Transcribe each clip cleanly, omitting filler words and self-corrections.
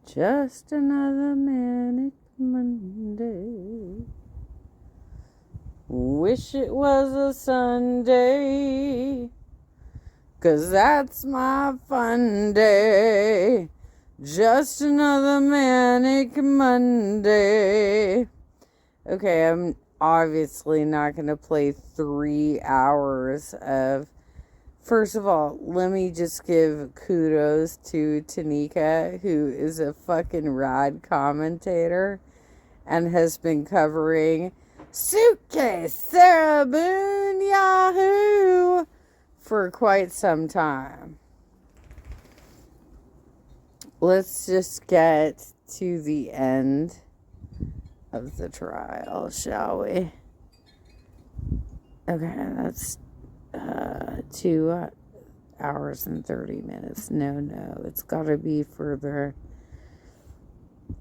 Just another manic Monday. Wish it was a Sunday, 'cause that's my fun day. Just another manic Monday. Okay, I'm obviously not going to play 3 hours of... First of all, let me just give kudos to Tanika, who is a fucking rad commentator and has been covering Suitcase Sarah Boone Yahoo for quite some time. Let's just get to the end of the trial, shall we? Okay, that's 2 hours and 30 minutes. No, it's gotta be further.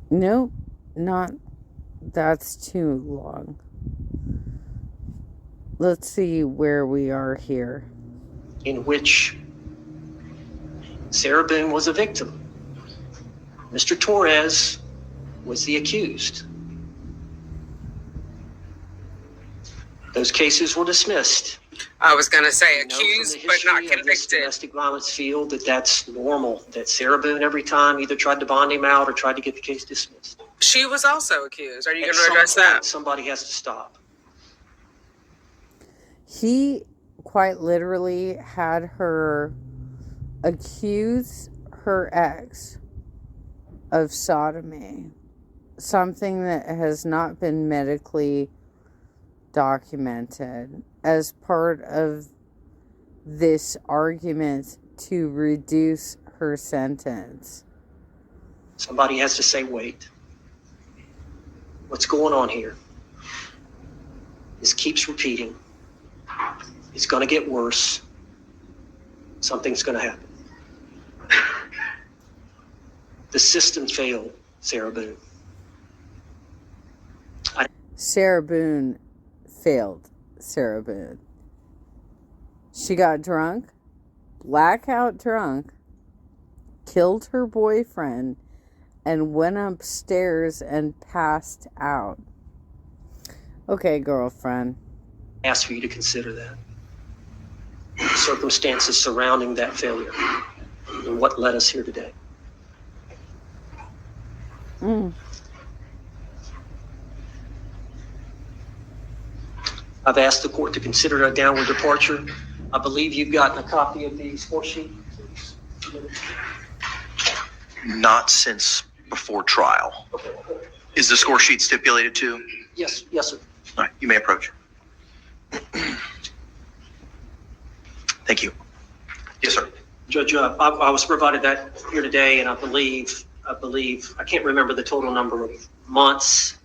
Nope, not. That's too long. Let's see where we are here. In which Sarah Boone was a victim. Mr. Torres was the accused. Those cases were dismissed. I was going to say accused, but not convicted. Domestic violence field, that's normal. That Sarah Boone every time either tried to bond him out or tried to get the case dismissed. She was also accused. Are you going to address that? Somebody has to stop. He quite literally had her accuse her ex of sodomy, something that has not been medically documented, as part of this argument to reduce her sentence. Somebody has to say, wait. What's going on here? This keeps repeating. It's going to get worse. Something's going to happen. The system failed, Sarah Boone. Sarah Boone failed Sarah Boone. She got drunk, blackout drunk, killed her boyfriend, and went upstairs and passed out. Okay, girlfriend. I ask for you to consider that. The circumstances surrounding that failure and what led us here today. I've asked the court to consider a downward departure. I believe you've gotten a copy of the score sheet. Not since before trial. Okay. Is the score sheet stipulated too? Yes, sir. All right, you may approach. Thank you. Yes, sir. Judge, I was provided that here today, and I believe, I can't remember the total number of months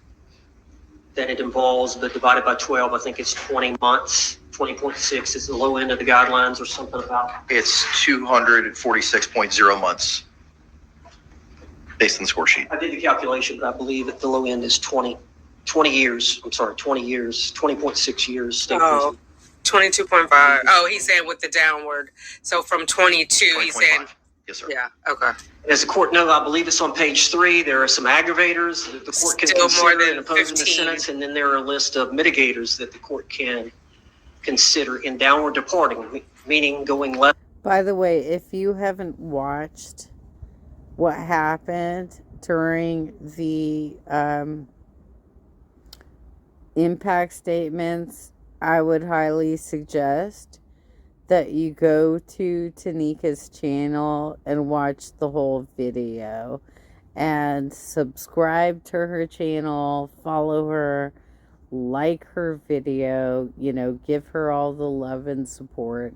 that it involves, but divided by 12, I think it's 20 months. 20.6 is the low end of the guidelines or something about. It's 246.0 months based on the score sheet. I did the calculation, but I believe that the low end is 20 years. I'm sorry, 20 years, 20.6 years. State prison. 22.5. Oh, he's saying with the downward. So from 22, he's saying. Yes, sir. Yeah, okay. As the court knows, I believe it's on page 3. There are some aggravators that the court can Still more consider than in opposing the 15. sentence, and then there are a list of mitigators that the court can consider in downward departing, meaning going left. By the way, if you haven't watched what happened during the impact statements, I would highly suggest that you go to Tanika's channel and watch the whole video and subscribe to her channel, follow her, like her video, give her all the love and support.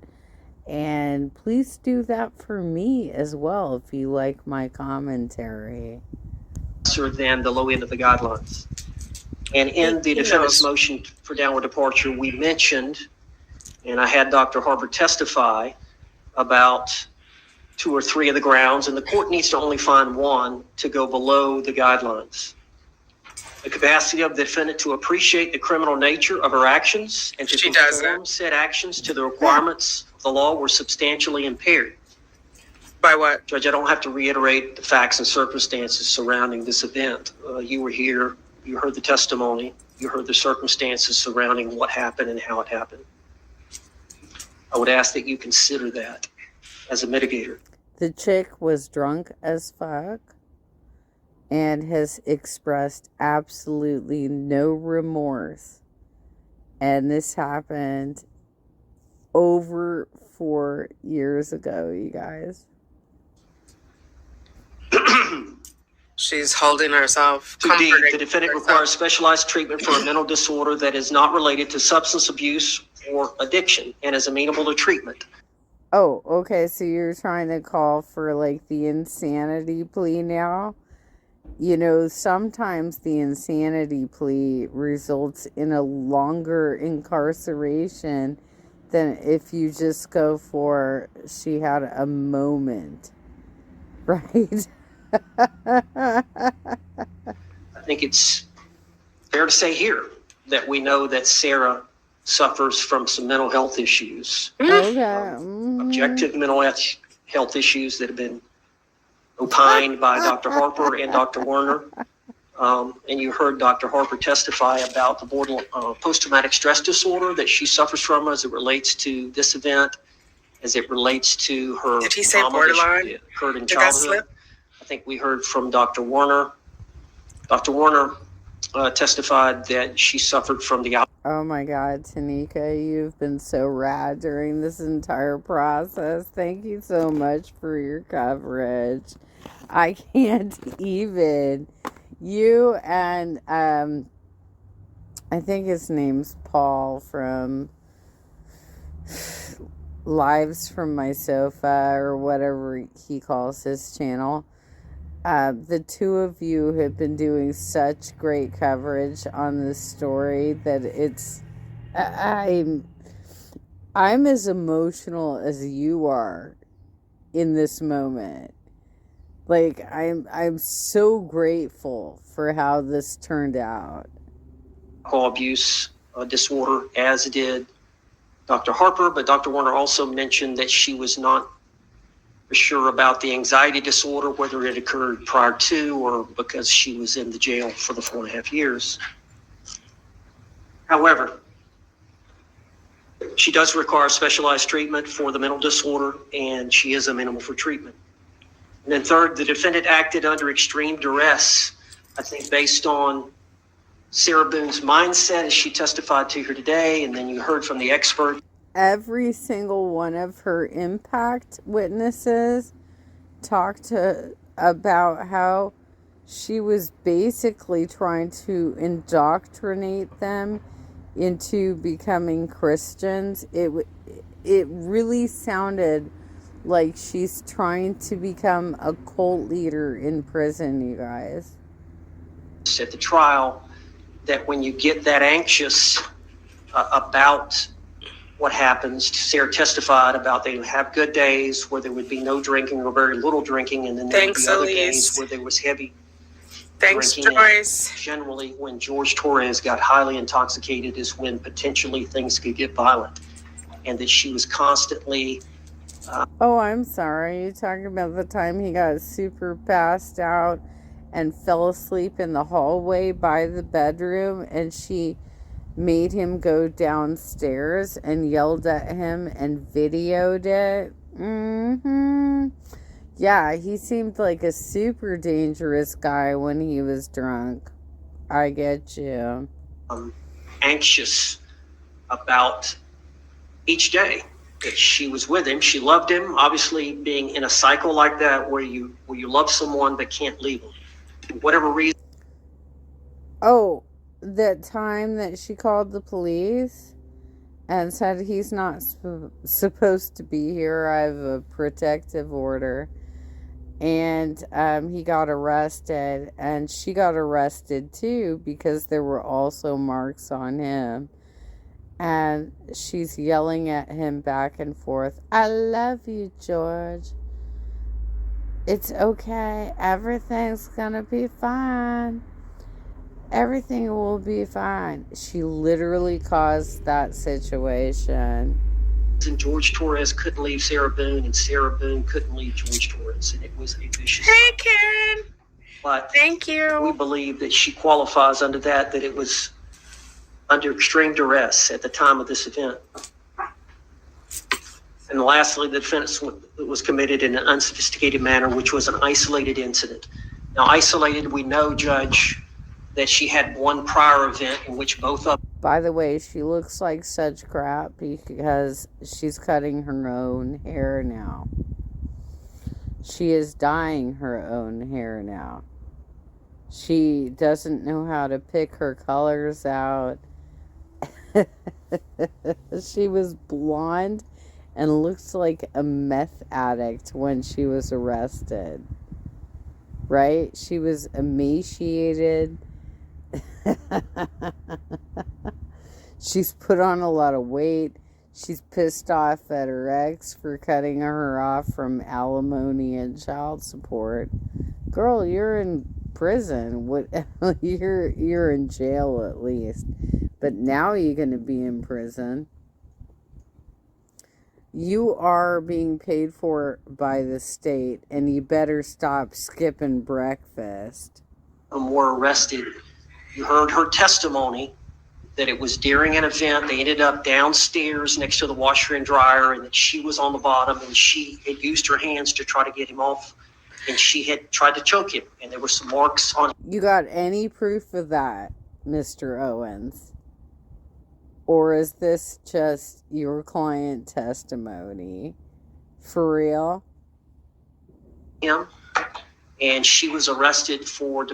And please do that for me as well if you like my commentary. Than the low end of the guidelines. And in the defendant's motion for downward departure, we mentioned, and I had Dr. Harper testify about 2 or 3 of the grounds, and the court needs to only find one to go below the guidelines. The capacity of the defendant to appreciate the criminal nature of her actions and to conform said actions to the requirements of the law were substantially impaired. By what? Judge, I don't have to reiterate the facts and circumstances surrounding this event. You were here, you heard the testimony, you heard the circumstances surrounding what happened and how it happened. I would ask that you consider that as a mitigator. The chick was drunk as fuck and has expressed absolutely no remorse. And this happened over 4 years ago, you guys. She's holding herself. To D, the defendant requires specialized treatment for a mental disorder that is not related to substance abuse or addiction and is amenable to treatment. Oh, okay, so you're trying to call for like the insanity plea now? You know, sometimes the insanity plea results in a longer incarceration than if you just go for she had a moment, right? I think it's fair to say here that we know that Sarah suffers from some mental health issues. Okay. Objective mental health issues that have been opined by Dr. Harper and Dr. Werner. And you heard Dr. Harper testify about the borderline post-traumatic stress disorder that she suffers from as it relates to this event, as it relates to her Did he say trauma borderline? that occurred in Did that childhood. slip? I think we heard from Dr. Werner. Dr. Werner testified that she suffered from the Oh my God, Tanika, you've been so rad during this entire process. Thank you so much for your coverage. I can't even. You and I think his name's Paul from Lives from My Sofa or whatever he calls his channel. The two of you have been doing such great coverage on this story that it's I'm as emotional as you are in this moment. Like I'm so grateful for how this turned out. alcohol abuse disorder, as did Dr. Harper, but Dr. Werner also mentioned that she was not sure about the anxiety disorder, whether it occurred prior to or because she was in the jail for the 4.5 years. However, she does require specialized treatment for the mental disorder, and she is amenable for treatment. And then third, the defendant acted under extreme duress, I think based on Sarah Boone's mindset as she testified to her today, and then you heard from the expert. Every single one of her impact witnesses talked about how she was basically trying to indoctrinate them into becoming Christians. It really sounded like she's trying to become a cult leader in prison, you guys. At the trial, that when you get that anxious about what happens, Sarah testified about they would have good days where there would be no drinking or very little drinking, and then there would be other days where there was heavy Thanks, drinking. Joyce. And generally, when George Torres got highly intoxicated is when potentially things could get violent, and that she was constantly... Oh, I'm sorry. You're talking about the time he got super passed out and fell asleep in the hallway by the bedroom, and she made him go downstairs and yelled at him and videoed it. Yeah, he seemed like a super dangerous guy when he was drunk. I get you. Anxious about each day that she was with him. She loved him. Obviously, being in a cycle like that where you love someone but can't leave them, for whatever reason. Oh, that time that she called the police and said he's not supposed to be here. I have a protective order. And he got arrested, and she got arrested too because there were also marks on him. And she's yelling at him back and forth. I love you, George. It's okay. Everything's gonna be fine. Everything will be fine. She literally caused that situation. And George Torres couldn't leave Sarah Boone, and Sarah Boone couldn't leave George Torres, and it was a vicious Hey, cycle. Karen. But Thank we you. believe that she qualifies under that it was under extreme duress at the time of this event. And lastly, the defense was committed in an unsophisticated manner, which was an isolated incident. Now, isolated, we know, Judge, that she had one prior event in which both of By the way, she looks like such crap because she's cutting her own hair now. She is dyeing her own hair now. She doesn't know how to pick her colors out. She was blonde and looks like a meth addict when she was arrested. Right? She was emaciated. She's put on a lot of weight. She's pissed off at her ex for cutting her off from alimony and child support. Girl, you're in prison. What? You're in jail at least. But now you're going to be in prison. You are being paid for by the state, and you better stop skipping breakfast. them were arrested. You heard her testimony that it was during an event. They ended up downstairs next to the washer and dryer, and that she was on the bottom, and she had used her hands to try to get him off, and she had tried to choke him, and there were some marks on him. You got any proof of that, Mr. Owens? Or is this just your client testimony? For real? And she was arrested for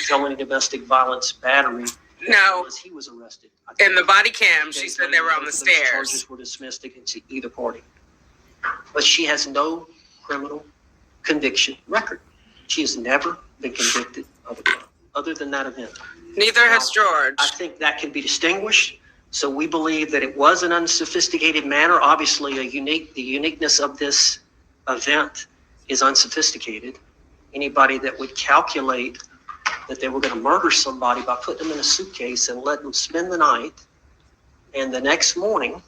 felony domestic violence battery. No. He was arrested. In the body cam, she said they were on the Those stairs. Charges were dismissed against either party. But she has no criminal conviction record. She has never been convicted of a crime other than that event. Neither has George. I think that can be distinguished. So we believe that it was an unsophisticated manner. Obviously, the uniqueness of this event is unsophisticated. Anybody that would calculate that they were going to murder somebody by putting them in a suitcase and let them spend the night, and the next morning,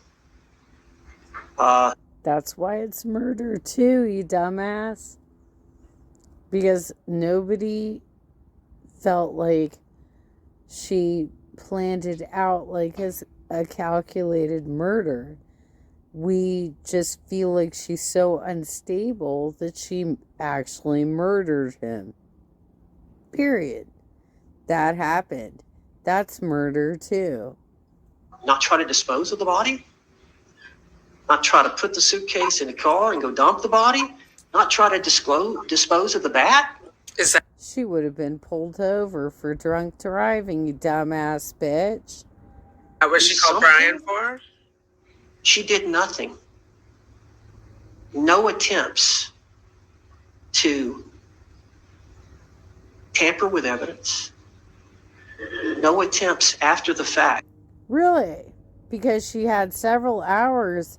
That's why it's murder too, you dumbass. Because nobody felt like she planned it out like as a calculated murder. We just feel like she's so unstable that she actually murdered him. Period. That happened. That's murder too. not try to dispose of the body, not try to put the suitcase in the car and go dump the body, not try to dispose of the bat. Is that She would have been pulled over for drunk driving, you dumbass bitch. what she called Brian for? She did nothing. No attempts to tamper with evidence. No attempts after the fact. Really? Because she had several hours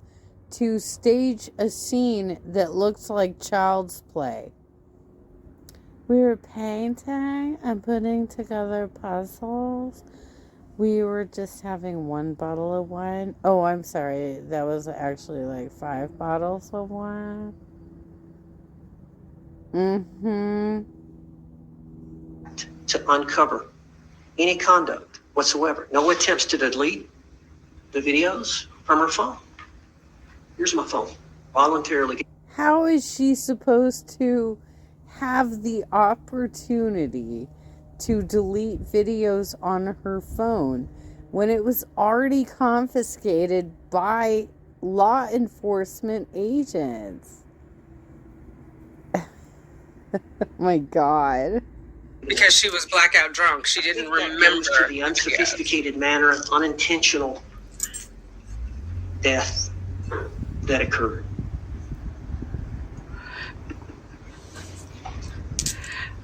to stage a scene that looks like child's play. We were painting and putting together puzzles. We were just having one bottle of wine. Oh, I'm sorry. That was actually like 5 bottles of wine. To uncover any conduct whatsoever. No attempts to delete the videos from her phone. Here's my phone. Voluntarily. How is she supposed to have the opportunity to delete videos on her phone when it was already confiscated by law enforcement agents? My God. Because she was blackout drunk. She didn't remember. To the unsophisticated manner of unintentional death that occurred.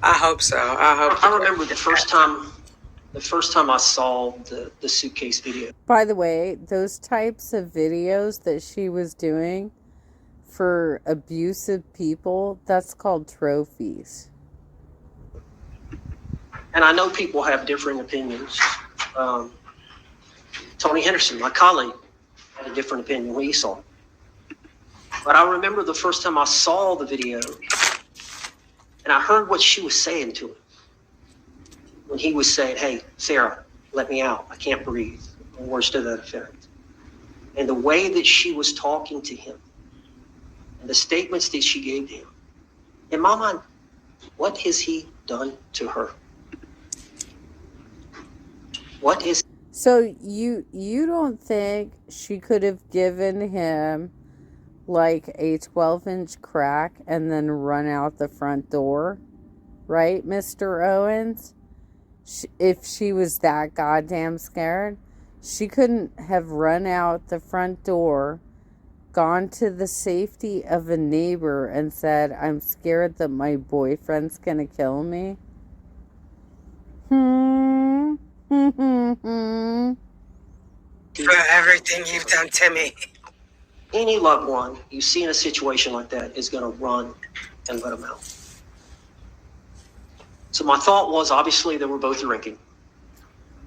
I hope so. I remember the first time I saw the suitcase video. By the way, those types of videos that she was doing for abusive people, that's called trophies. And I know people have differing opinions. Tony Henderson, my colleague, had a different opinion when he saw it. But I remember the first time I saw the video, and I heard what she was saying to him. When he was saying, "Hey, Sarah, let me out. I can't breathe," or words to that effect. And the way that she was talking to him, and the statements that she gave to him, in my mind, what has he done to her? What is? So you don't think she could have given him like a 12-inch crack and then run out the front door, right, Mr. Owens? If she was that goddamn scared, she couldn't have run out the front door, gone to the safety of a neighbor and said, "I'm scared that my boyfriend's gonna kill me." For everything you've done to me. Any loved one you see in a situation like that is going to run and let them out. So my thought was, obviously, they were both drinking.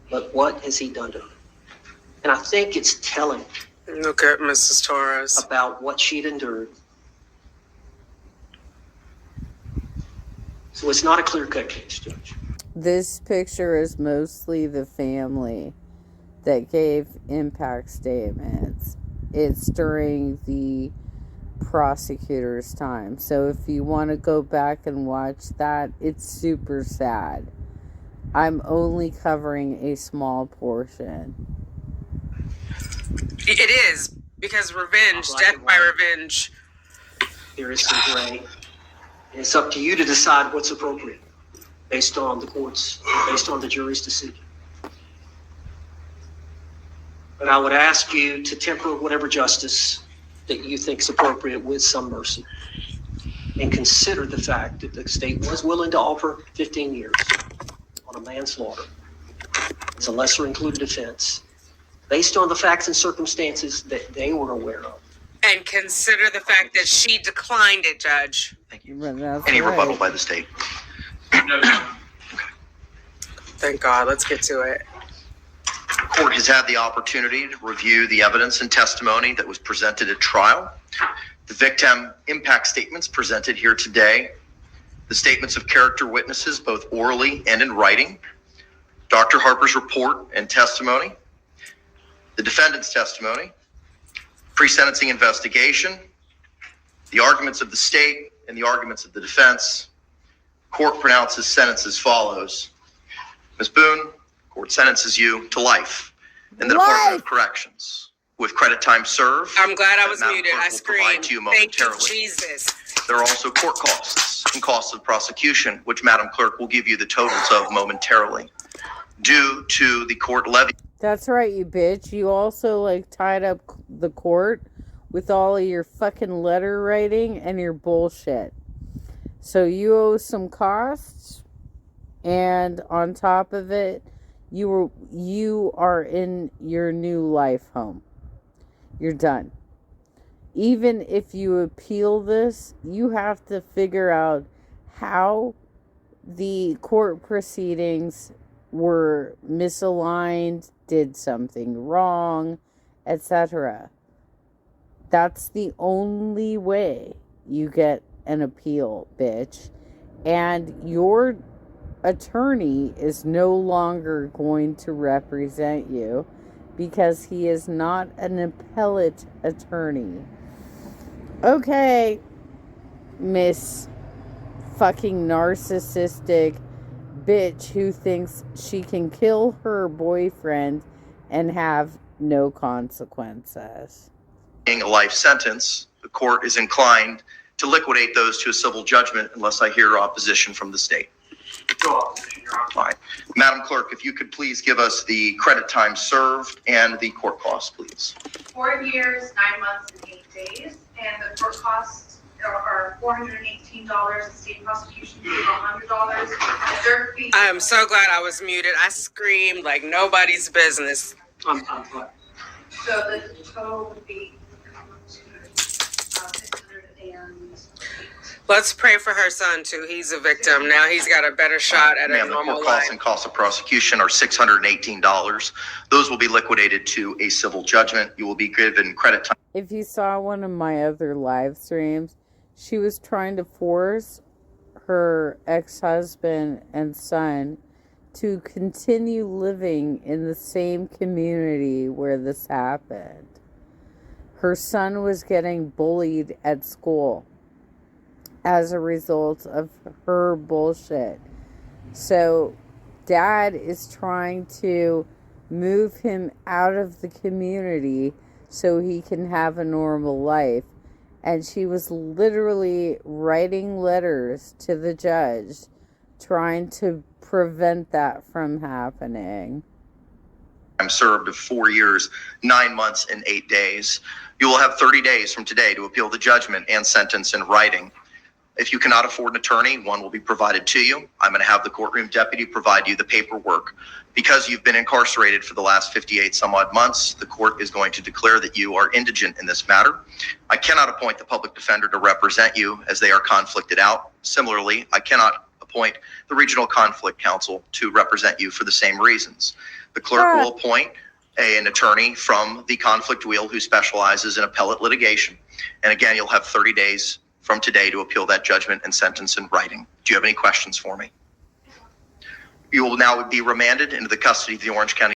But what has he done to her? And I think it's telling Look at Mrs. Torres. about what she'd endured. So it's not a clear-cut case, Judge. This picture is mostly the family that gave impact statements. It's during the prosecutor's time. So if you want to go back and watch that, it's super sad. I'm only covering a small portion. It is, because revenge, death by revenge. There is some gray. And it's up to you to decide what's appropriate based on the courts, based on the jury's decision. But I would ask you to temper whatever justice that you think is appropriate with some mercy. And consider the fact that the state was willing to offer 15 years on a manslaughter as a lesser included offense based on the facts and circumstances that they were aware of. And consider the fact that she declined it, Judge. Thank you. But that's Any right. rebuttal by the state? Thank God. Let's get to it. The court has had the opportunity to review the evidence and testimony that was presented at trial. The victim impact statements presented here today, the statements of character witnesses, both orally and in writing, Dr. Harper's report and testimony, the defendant's testimony, pre-sentencing investigation, the arguments of the state and the arguments of the defense. Court pronounces sentence as follows. Ms. Boone, court sentences you to life in the Department of Corrections with credit time served. I'm glad I was that Madam muted. Clerk I will provide screamed. to you Thank you, momentarily. Jesus. There are also court costs and costs of prosecution, which Madam Clerk will give you the totals of momentarily. Due to the court levy. That's right, you bitch. You also like tied up the court with all of your fucking letter writing and your bullshit. So you owe some costs, and on top of it, you are in your new life home. You're done. Even if you appeal this, you have to figure out how the court proceedings were misaligned, did something wrong, etc. That's the only way you get an appeal, bitch. And your attorney is no longer going to represent you because he is not an appellate attorney. Okay, Miss fucking narcissistic bitch who thinks she can kill her boyfriend and have no consequences. A life sentence, the court is inclined to liquidate those to a civil judgment unless I hear opposition from the state. All right. Madam Clerk, if you could please give us the credit time served and the court costs, please. 4 years, 9 months, and 8 days, and the court costs are $418. The state prosecution fee is $100. The third fee. I am so glad I was muted. I screamed like nobody's business. I'm glad. So the total would be 608. Let's pray for her son too. He's a victim. Now he's got a better shot at a Ma'am, the normal court life. costs and costs of prosecution are $618. Those will be liquidated to a civil judgment. You will be given credit time. If you saw one of my other live streams, she was trying to force her ex-husband and son to continue living in the same community where this happened. Her son was getting bullied at school as a result of her bullshit. So dad is trying to move him out of the community so he can have a normal life. And she was literally writing letters to the judge trying to prevent that from happening. I'm served of 4 years, 9 months, and 8 days. You will have 30 days from today to appeal the judgment and sentence in writing. If you cannot afford an attorney, one will be provided to you. I'm going to have the courtroom deputy provide you the paperwork. Because you've been incarcerated for the last 58 some odd months, the court is going to declare that you are indigent in this matter. I cannot appoint the public defender to represent you as they are conflicted out. Similarly, I cannot appoint the regional conflict counsel to represent you for the same reasons. The clerk will appoint an attorney from the conflict wheel who specializes in appellate litigation. And again, you'll have 30 days from today to appeal that judgment and sentence in writing. Do you have any questions for me? You will now be remanded into the custody of the Orange County